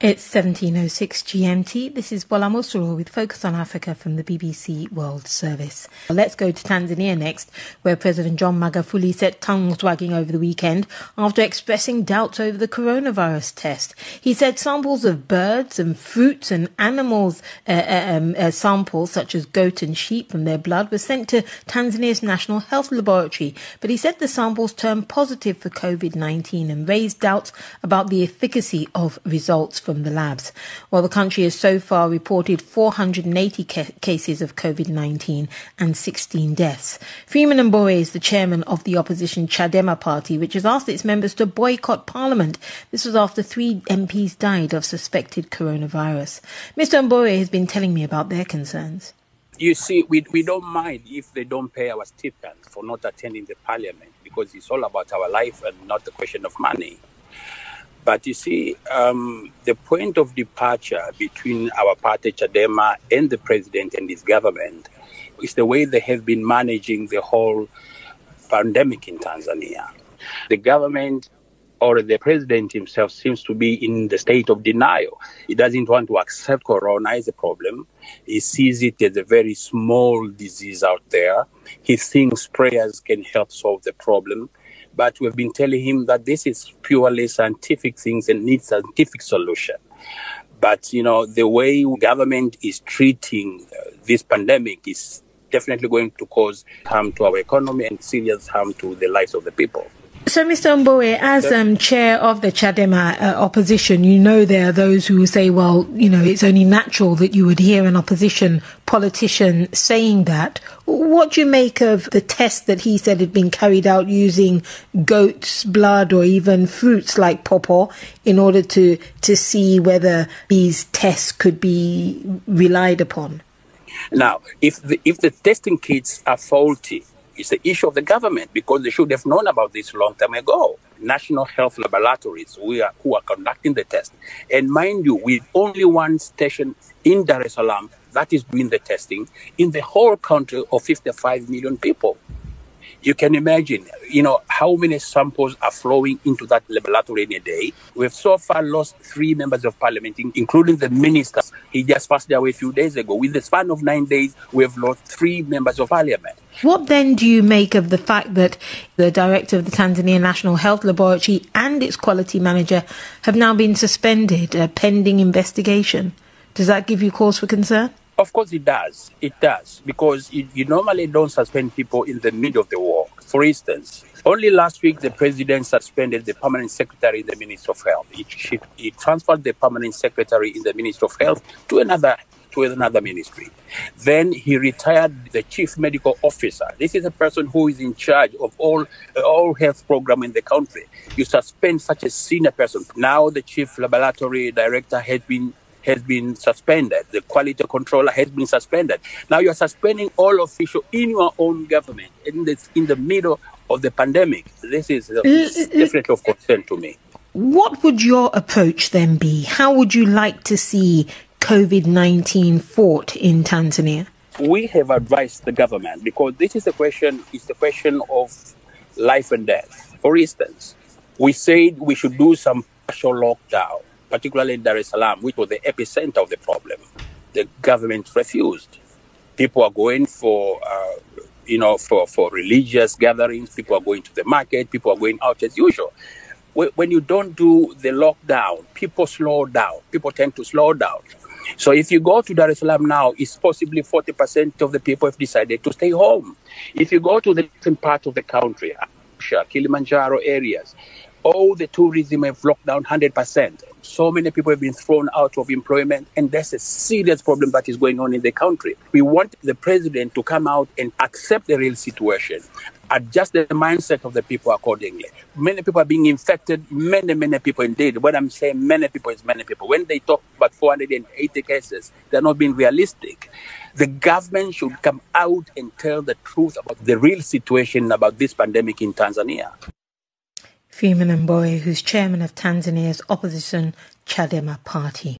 It's 17:06 GMT. This is Bola Mosuro with Focus on Africa from the BBC World Service. Let's go to Tanzania next, where President John Magufuli set tongues wagging over the weekend after expressing doubts over the coronavirus test. He said samples of birds and fruits and animals, samples such as goat and sheep from their blood were sent to Tanzania's National Health Laboratory. But he said the samples turned positive for COVID-19 and raised doubts about the efficacy of results from the labs. Well, the country has so far reported 480 cases of COVID-19 and 16 deaths. Freeman Mbwe is the chairman of the opposition Chadema party, which has asked its members to boycott Parliament. This was after 3 MPs died of suspected coronavirus. Mr. Mbwe has been telling me about their concerns. You see, we don't mind if they don't pay our stipends for not attending the Parliament, because it's all about our life and not the question of money. But you see, the point of departure between our party, Chadema, and the president and his government is the way they have been managing the whole pandemic in Tanzania. The government or the president himself seems to be in the state of denial. He doesn't want to accept corona as a problem. He sees it as a very small disease out there. He thinks prayers can help solve the problem. But we've been telling him that this is purely scientific things and needs scientific solution. But, you know, the way government is treating this pandemic is definitely going to cause harm to our economy and serious harm to the lives of the people. So, Mr. Mbwe, as chair of the Chadema opposition, you know there are those who say, well, you know, it's only natural that you would hear an opposition politician saying that. What do you make of the test that he said had been carried out using goat's blood or even fruits like pawpaw in order to see whether these tests could be relied upon? Now, if the testing kits are faulty, it's the issue of the government, because they should have known about this long time ago. National Health Laboratories who are conducting the test. And mind you, with only one station in Dar es Salaam that is doing the testing in the whole country of 55 million people. You can imagine, you know, how many samples are flowing into that laboratory in a day. We've so far lost 3 members of parliament, including the minister. He just passed away a few days ago. With the span of 9 days, we've lost 3 members of parliament. What then do you make of the fact that the director of the Tanzania National Health Laboratory and its quality manager have now been suspended pending investigation? Does that give you cause for concern? Of course it does. It does. Because you normally don't suspend people in the middle of the war. For instance, only last week the president suspended the permanent secretary in the Ministry of Health. He transferred the permanent secretary in the Ministry of Health to another ministry. Then he retired the chief medical officer. This is a person who is in charge of all health program in the country. You suspend such a senior person. Now the chief laboratory director has been suspended. The quality controller has been suspended. Now you are suspending all officials in your own government in the middle of the pandemic. This is definitely of concern to me. What would your approach then be? How would you like to see COVID-19 fought in Tanzania? We have advised the government, because this is the question of life and death. For instance, we said we should do some partial lockdown, particularly in Dar es Salaam, which was the epicenter of the problem. The government refused. People are going for religious gatherings. People are going to the market. People are going out as usual. When you don't do the lockdown, people slow down. People tend to slow down. So if you go to Dar es Salaam now, it's possibly 40% of the people have decided to stay home. If you go to the different part of the country, Kilimanjaro areas, all the tourism have locked down 100%. So many people have been thrown out of employment, and that's a serious problem that is going on in the country. We want the president to come out and accept the real situation, adjust the mindset of the people accordingly. Many people are being infected, many people indeed. When I'm saying many people, it's many people. When they talk about 480 cases, they're not being realistic. The government should come out and tell the truth about the real situation about this pandemic in Tanzania. Freeman Mbwe, who's chairman of Tanzania's opposition Chadema party.